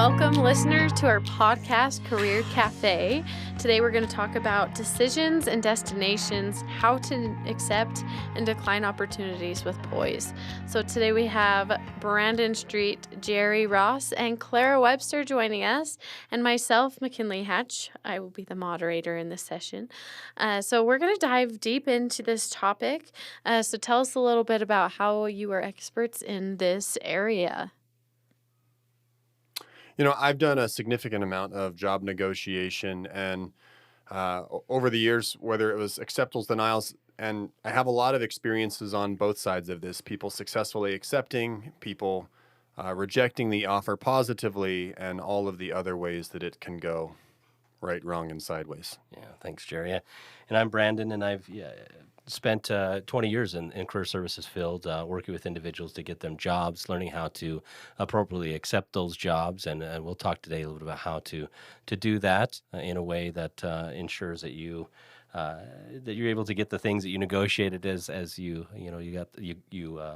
Welcome, listeners, to our podcast, Career Cafe. Today we're going to talk about decisions and destinations, how to accept and decline opportunities with poise. So today we have Brandon Street, Jerry Ross, and Clara Webster joining us, and myself, McKinley Hatch. I will be the moderator in this session. So we're going to dive deep into this topic. So tell us a little bit about how you are experts in this area. You know, I've done a significant amount of job negotiation and over the years, whether it was acceptals, denials, and I have a lot of experiences on both sides of this. People successfully accepting, people rejecting the offer positively, and all of the other ways that it can go right, wrong, and sideways. Yeah, thanks, Jerry. And I'm Brandon, and I've spent 20 years in career services field, working with individuals to get them jobs, learning how to appropriately accept those jobs, and we'll talk today a little bit about how to do that in a way that ensures that you're able to get the things that you negotiated as you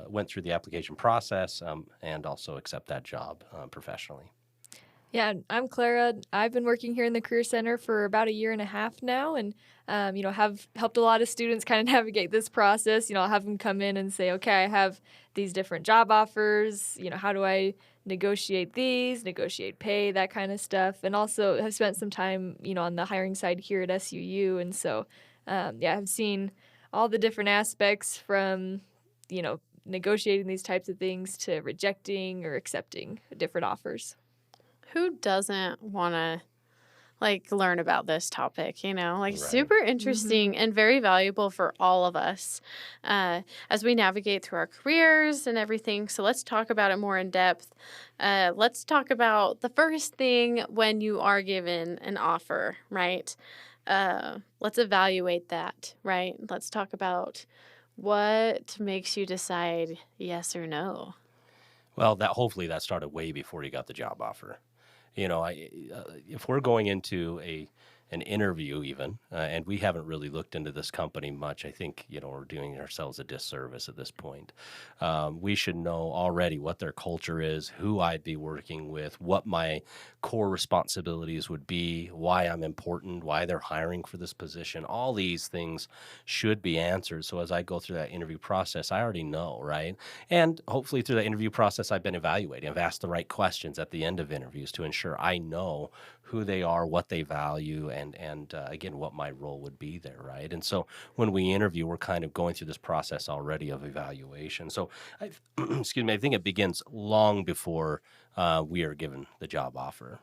went through the application process, and also accept that job professionally. Yeah, I'm Clara. I've been working here in the Career Center for about a year and a half now, and have helped a lot of students kind of navigate this process. I'll have them come in and say, okay, I have these different job offers. How do I negotiate these, negotiate pay, that kind of stuff, and also have spent some time, on the hiring side here at SUU, and so I've seen all the different aspects from, negotiating these types of things to rejecting or accepting different offers. Who doesn't want to learn about this topic, Right. Super interesting and very valuable for all of us as we navigate through our careers and everything. So let's talk about it more in depth. Let's talk about the first thing when you are given an offer, right? Let's evaluate that, right? Let's talk about what makes you decide yes or no. Well, hopefully that started way before you got the job offer. If we're going into an interview even, and we haven't really looked into this company much, I think, we're doing ourselves a disservice at this point. We should know already what their culture is, who I'd be working with, what my core responsibilities would be, why I'm important, why they're hiring for this position. All these things should be answered. So as I go through that interview process, I already know, right? And hopefully through that interview process, I've been evaluating. I've asked the right questions at the end of interviews to ensure I know who they are, what they value, and again, what my role would be there, right? And so when we interview, we're kind of going through this process already of evaluation. So, I think it begins long before we are given the job offer.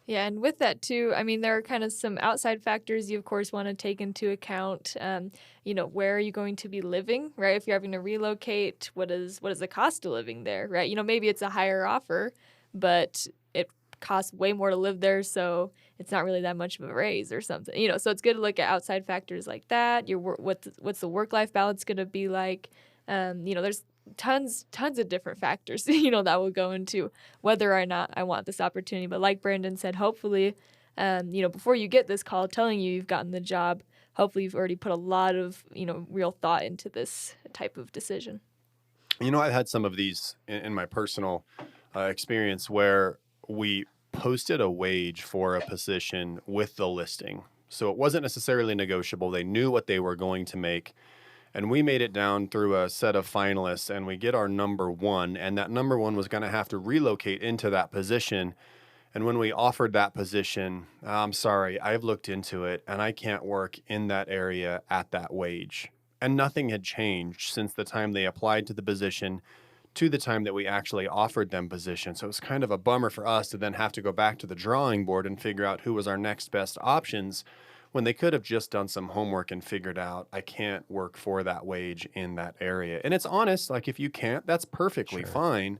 Yeah, and with that too, there are kind of some outside factors you, of course, want to take into account. Where are you going to be living, right? If you're having to relocate, what is the cost of living there, right? Maybe it's a higher offer, but it costs way more to live there, so it's not really that much of a raise or something. So it's good to look at outside factors like that. What's the work-life balance going to be like? There's tons of different factors, that will go into whether or not I want this opportunity. But like Brandon said, hopefully, before you get this call telling you've gotten the job, hopefully you've already put a lot of, real thought into this type of decision. I've had some of these in my personal experience where we posted a wage for a position with the listing. So it wasn't necessarily negotiable. They knew what they were going to make. And we made it down through a set of finalists, and we get our number one. And that number one was going to have to relocate into that position. And when we offered that position, I'm sorry, I've looked into it, and I can't work in that area at that wage. And nothing had changed since the time they applied to the position to the time that we actually offered them position. So it was kind of a bummer for us to then have to go back to the drawing board and figure out who was our next best options when they could have just done some homework and figured out I can't work for that wage in that area. And it's honest, if you can't, that's perfectly fine,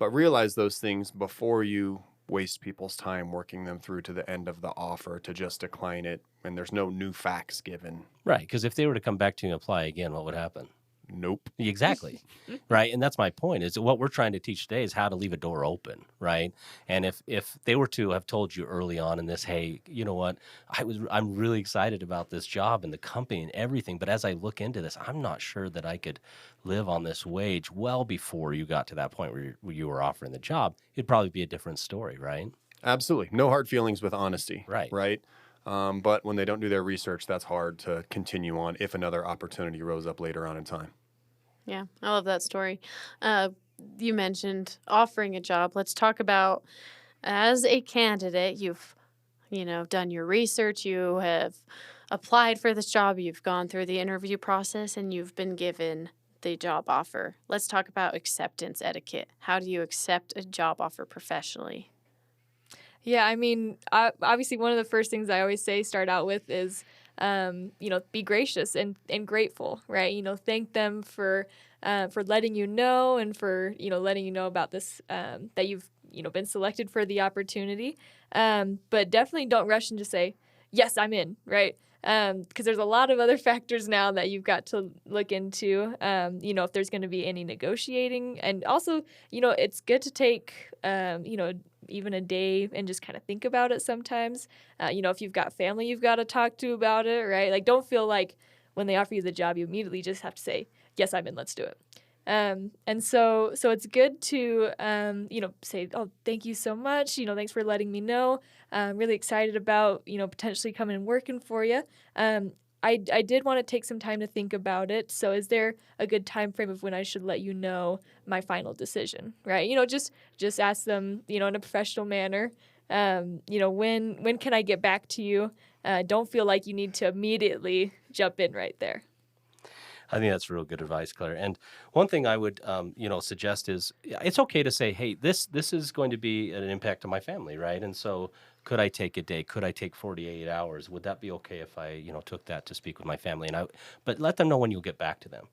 but realize those things before you waste people's time working them through to the end of the offer to just decline it and there's no new facts given. Right, because if they were to come back to you and apply again, what would happen? Nope. Exactly. Right. And that's my point, is what we're trying to teach today is how to leave a door open. Right. And if they were to have told you early on in this, hey, you know what, I'm really excited about this job and the company and everything, but as I look into this, I'm not sure that I could live on this wage well before you got to that point where you were offering the job, it'd probably be a different story. Right. Absolutely. No hard feelings with honesty. Right. Right. But when they don't do their research, that's hard to continue on if another opportunity rose up later on in time. Yeah, I love that story. You mentioned offering a job. Let's talk about, as a candidate, you've, done your research, you have applied for this job, you've gone through the interview process, and you've been given the job offer. Let's talk about acceptance etiquette. How do you accept a job offer professionally? Yeah, I mean, obviously, one of the first things I always say start out with is, be gracious and grateful, right? Thank them for letting you know and for letting you know about this, that you've been selected for the opportunity. But definitely don't rush and just say, yes, I'm in, right? Because there's a lot of other factors now that you've got to look into. If there's going to be any negotiating, and also, it's good to take, even a day and just kind of think about it sometimes. If you've got family you've got to talk to about it, right? Like, don't feel like when they offer you the job, you immediately just have to say, yes, I'm in, let's do it. And so it's good to, say, oh, thank you so much. Thanks for letting me know. I'm really excited about, potentially coming and working for you. I did want to take some time to think about it. So is there a good time frame of when I should let you know my final decision, right? Just ask them, in a professional manner, when can I get back to you? Don't feel like you need to immediately jump in right there. I think that's real good advice, Clara. And one thing I would, suggest is it's okay to say, hey, this is going to be an impact on my family, right? And so could I take a day? Could I take 48 hours? Would that be okay if I, took that to speak with my family? But let them know when you'll get back to them.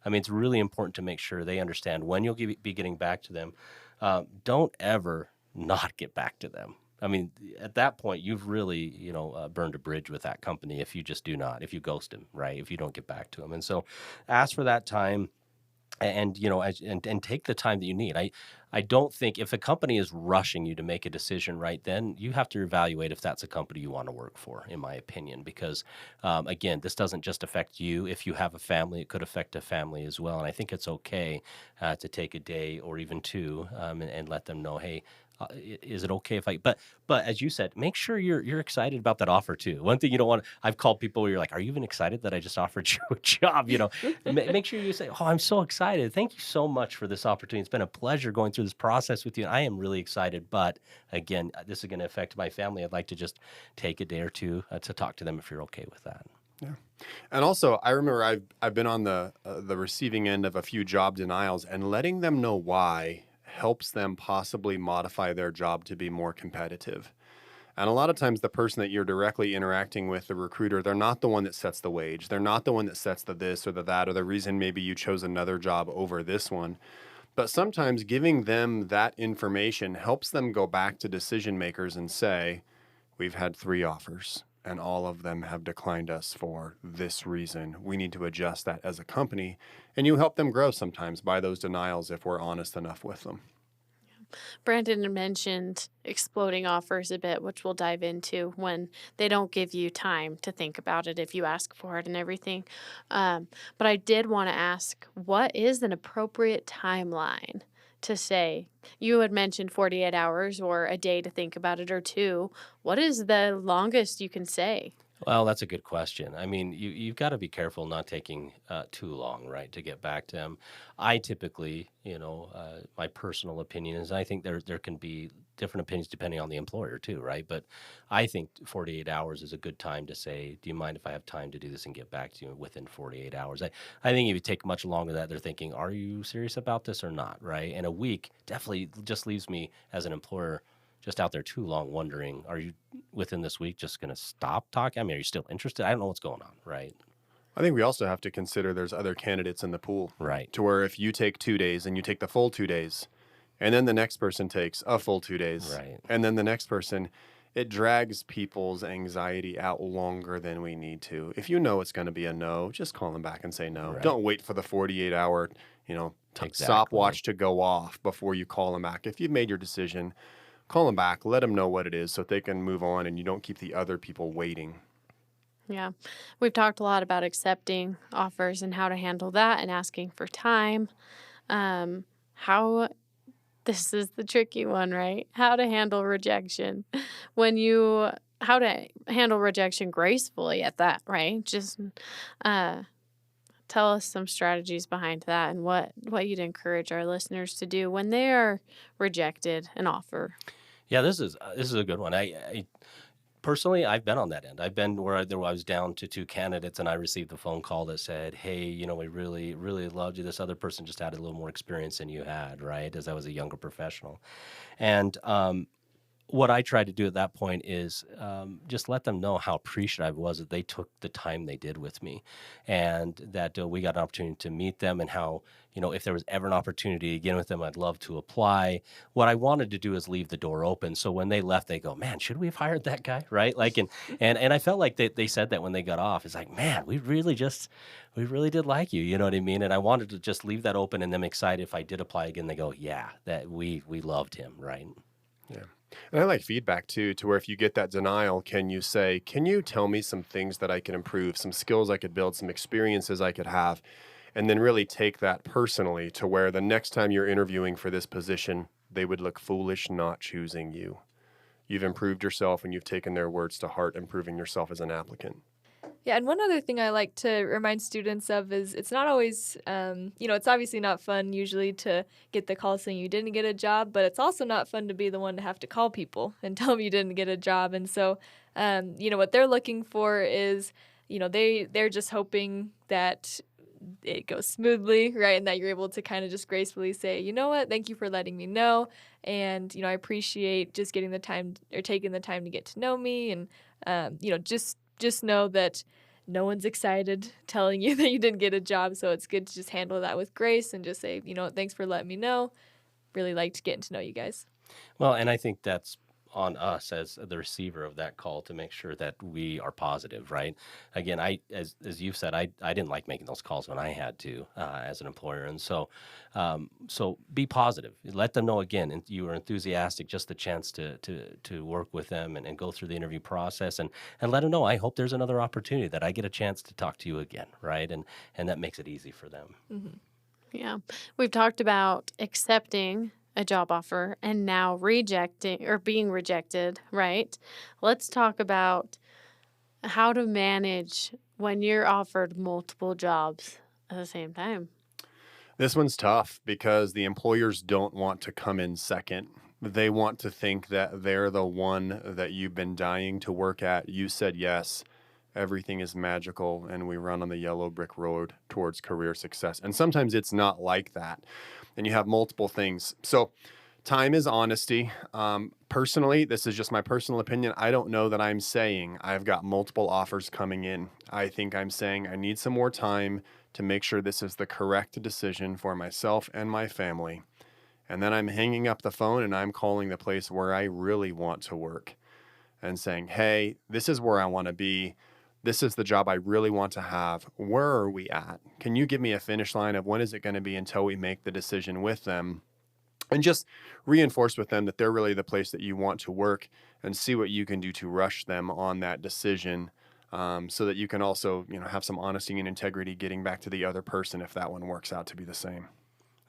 I mean, it's really important to make sure they understand when you'll be getting back to them. Don't ever not get back to them. I mean, at that point, you've really, burned a bridge with that company if you ghost them, right? If you don't get back to them. And so ask for that time and take the time that you need. I don't think if a company is rushing you to make a decision right then, you have to evaluate if that's a company you want to work for, in my opinion, because again, this doesn't just affect you. If you have a family, it could affect a family as well. And I think it's okay to take a day or even two and let them know, hey, is it okay if but as you said, make sure you're excited about that offer too. One thing you don't want, I've called people where you're like, are you even excited that I just offered you a job? Make sure you say, oh, I'm so excited. Thank you so much for this opportunity. It's been a pleasure going through this process with you. I am really excited, but again, this is going to affect my family. I'd like to just take a day or two to talk to them if you're okay with that. Yeah. And also, I remember I've been on the receiving end of a few job denials, and letting them know why helps them possibly modify their job to be more competitive. And a lot of times the person that you're directly interacting with, the recruiter, they're not the one that sets the wage. They're not the one that sets the this or the that, or the reason maybe you chose another job over this one. But sometimes giving them that information helps them go back to decision makers and say, we've had 3 offers and all of them have declined us for this reason. We need to adjust that as a company. And you help them grow sometimes by those denials if we're honest enough with them. Brandon mentioned exploding offers a bit, which we'll dive into when they don't give you time to think about it if you ask for it and everything. But I did want to ask, what is an appropriate timeline to say? You had mentioned 48 hours or a day to think about it, or 2. What is the longest you can say? Well, that's a good question. I mean, you've got to be careful not taking too long, right, to get back to them. I typically, my personal opinion is I think there can be different opinions depending on the employer too, right? But I think 48 hours is a good time to say, do you mind if I have time to do this and get back to you within 48 hours? I think if you take much longer than that, they're thinking, are you serious about this or not, right? And a week definitely just leaves me as an employer just out there too long wondering, are you within this week just going to stop talking? I mean, are you still interested? I don't know what's going on, right? I think we also have to consider there's other candidates in the pool. Right. To where if you take 2 days and you take the full 2 days, and then the next person takes a full 2 days, right, and then the next person, it drags people's anxiety out longer than we need to. If you know it's going to be a no, just call them back and say no. Right. Don't wait for the 48-hour, Exactly. stopwatch to go off before you call them back. If you've made your decision, call them back, let them know what it is so they can move on and you don't keep the other people waiting. Yeah. We've talked a lot about accepting offers and how to handle that and asking for time. This is the tricky one, right? How to handle rejection. How to handle rejection gracefully at that, right? Just tell us some strategies behind that and what you'd encourage our listeners to do when they are rejected an offer. Yeah, this is a good one. I personally, I've been on that end. I've been where I was down to 2 candidates, and I received a phone call that said, "Hey, we really, really loved you. This other person just had a little more experience than you had, right?" As I was a younger professional, and what I tried to do at that point is just let them know how appreciative I was that they took the time they did with me, and that we got an opportunity to meet them, and how, if there was ever an opportunity again with them, I'd love to apply. What I wanted to do is leave the door open, so when they left, they go, "Man, should we have hired that guy?" Right? Like, and I felt like they said that when they got off. It's like, "Man, we really did like you." You know what I mean? And I wanted to just leave that open, and them excited if I did apply again. They go, "Yeah, that we loved him," right? Yeah. And I like feedback too, to where if you get that denial, can you say, "Can you tell me some things that I can improve, some skills I could build, some experiences I could have?" And then really take that personally to where the next time you're interviewing for this position, they would look foolish not choosing you. You've improved yourself and you've taken their words to heart, improving yourself as an applicant. Yeah, and one other thing I like to remind students of is it's not always, it's obviously not fun usually to get the call saying you didn't get a job, but it's also not fun to be the one to have to call people and tell them you didn't get a job. And so, what they're looking for is, they're just hoping that it goes smoothly, right? And that you're able to kind of just gracefully say, "You know what, thank you for letting me know. And, I appreciate just getting the time or taking the time to get to know me. And, just know that no one's excited telling you that you didn't get a job. So it's good to just handle that with grace and just say, thanks for letting me know. Really liked getting to know you guys." Well, and I think that's on us as the receiver of that call to make sure that we are positive, right? Again, as you've said, I didn't like making those calls when I had to as an employer, and so be positive. Let them know again, and you were enthusiastic, just the chance to work with them and go through the interview process, and let them know, I hope there's another opportunity that I get a chance to talk to you again, right? And that makes it easy for them. Mm-hmm. Yeah. We've talked about accepting a job offer and now rejecting or being rejected, right? Let's talk about how to manage when you're offered multiple jobs at the same time. This one's tough because the employers don't want to come in second. They want to think that they're the one that you've been dying to work at. You said yes. Everything is magical, and we run on the yellow brick road towards career success. And sometimes it's not like that. And you have multiple things. So time is honesty. Personally, this is just my personal opinion. I don't know that I'm saying I've got multiple offers coming in. I think I'm saying I need some more time to make sure this is the correct decision for myself and my family. And then I'm hanging up the phone and I'm calling the place where I really want to work and saying, "Hey, this is where I want to be. This is the job I really want to have. Where are we at? Can you give me a finish line of when is it going to be until we make the decision with them?" And just reinforce with them that they're really the place that you want to work, and see what you can do to rush them on that decision, so that you can also, have some honesty and integrity getting back to the other person if that one works out to be the same.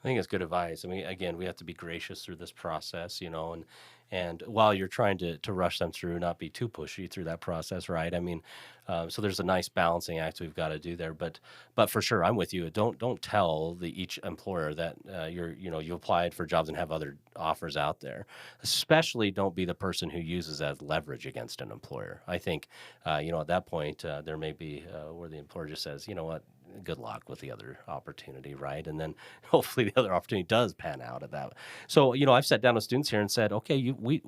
I think it's good advice. I mean, again, we have to be gracious through this process, and while you're trying to rush them through, not be too pushy through that process, right? I mean, so there's a nice balancing act we've got to do there. But for sure, I'm with you. Don't tell each employer that you applied for jobs and have other offers out there. Especially, don't be the person who uses that as leverage against an employer. I think, at that point, there may be where the employer just says, "You know what? Good luck with the other opportunity," right? And then hopefully the other opportunity does pan out at that. So, I've sat down with students here and said, "Okay, we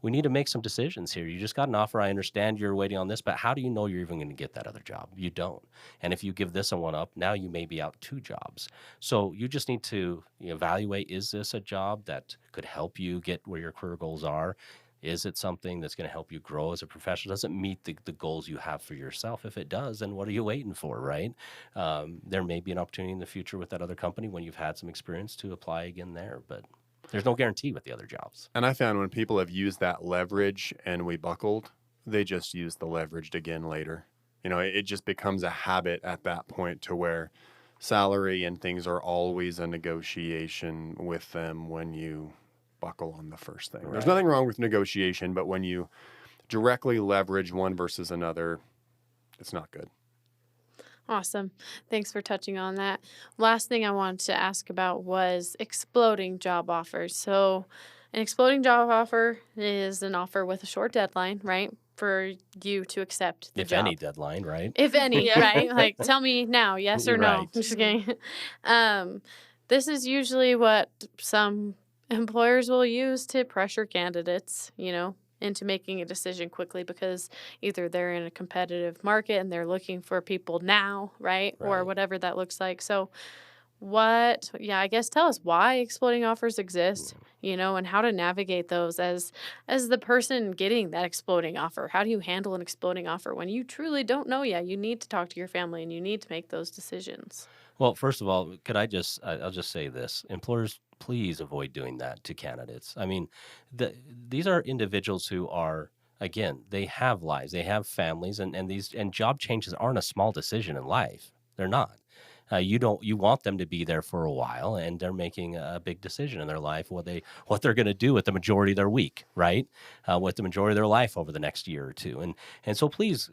need to make some decisions here. You just got an offer. I understand you're waiting on this, but how do you know you're even going to get that other job? You don't. And if you give this one up, now you may be out 2 jobs. So you just need to evaluate, is this a job that could help you get where your career goals are? Is it something that's going to help you grow as a professional? Does it meet the goals you have for yourself? If it does, then what are you waiting for, right? There may be an opportunity in the future with that other company when you've had some experience to apply again there, but there's no guarantee with the other jobs. And I found when people have used that leverage and we buckled, they just use the leverage again later. It just becomes a habit at that point to where salary and things are always a negotiation with them when you buckle on the first thing. Right. There's nothing wrong with negotiation, but when you directly leverage one versus another, it's not good. Awesome. Thanks for touching on that. Last thing I wanted to ask about was exploding job offers. So an exploding job offer is an offer with a short deadline, right? For you to accept the job. If any deadline, right? If any, right? Like, tell me now, yes or no. Right. I'm just kidding. This is usually what some employers will use to pressure candidates, into making a decision quickly because either they're in a competitive market and they're looking for people now, right? Or whatever that looks like. So I guess tell us why exploding offers exist, and how to navigate those as the person getting that exploding offer. How do you handle an exploding offer when you truly don't know yet? You need to talk to your family and you need to make those decisions. Well, first of all, I'll just say this. Employers, please avoid doing that to candidates. I mean, these are individuals who are, again, they have lives, they have families, and job changes aren't a small decision in life. They're not. You want them to be there for a while, and they're making a big decision in their life what they're going to do with the majority of their week, right? With the majority of their life over the next year or two, and so please,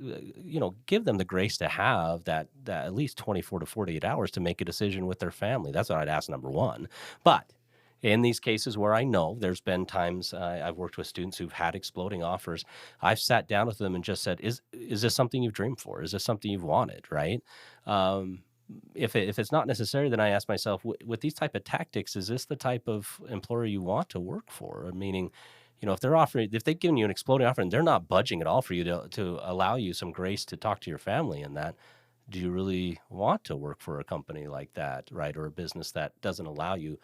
give them the grace to have that at least 24 to 48 hours to make a decision with their family. That's what I'd ask, number one. But in these cases where I know there's been times I've worked with students who've had exploding offers, I've sat down with them and just said, is this something you've dreamed for? Is this something you've wanted, right? If it's not necessary, then I ask myself, with these type of tactics, is this the type of employer you want to work for? Meaning, if they've given you an exploding offer and they're not budging at all for you to allow you some grace to talk to your family and that, do you really want to work for a company like that, right? Or a business that doesn't allow you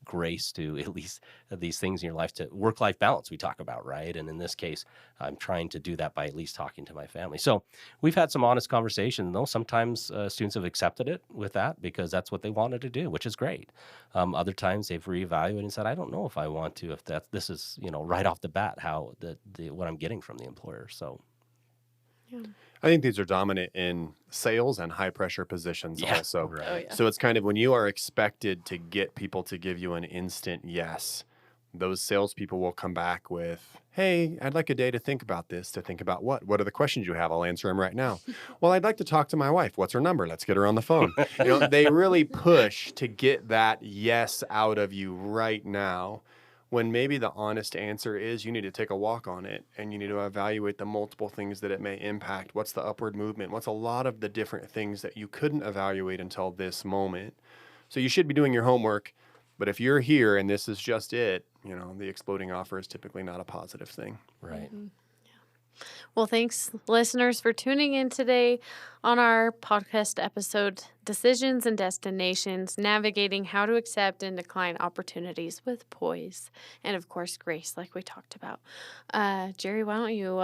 grace to at least these things in your life, to work-life balance we talk about, right? And in this case, I'm trying to do that by at least talking to my family. So we've had some honest conversations, though. Sometimes students have accepted it with that because that's what they wanted to do, which is great. Other times they've reevaluated and said, I don't know if I want to, if this is, right off the bat, how what I'm getting from the employer. So I think these are dominant in sales and high pressure positions also. Right. Oh, yeah. So it's kind of when you are expected to get people to give you an instant yes, those salespeople will come back with, hey, I'd like a day to think about this. To think about what? What are the questions you have? I'll answer them right now. Well, I'd like to talk to my wife. What's her number? Let's get her on the phone. They really push to get that yes out of you right now, when maybe the honest answer is you need to take a walk on it and you need to evaluate the multiple things that it may impact. What's the upward movement? What's a lot of the different things that you couldn't evaluate until this moment? So you should be doing your homework, but if you're here and this is just it, the exploding offer is typically not a positive thing. Right. Mm-hmm. Well, thanks, listeners, for tuning in today on our podcast episode, Decisions and Destinations, Navigating How to Accept and Decline Opportunities with Poise. And, of course, grace, like we talked about. Jerry, why don't you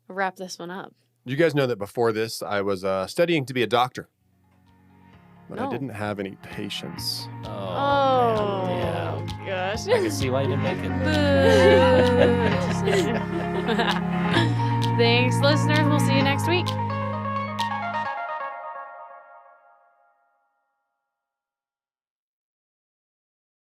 wrap this one up? You guys know that before this, I was studying to be a doctor, but No. I didn't have any patience. Oh, man. Yeah. Gosh. I can see why you didn't make it. Boo.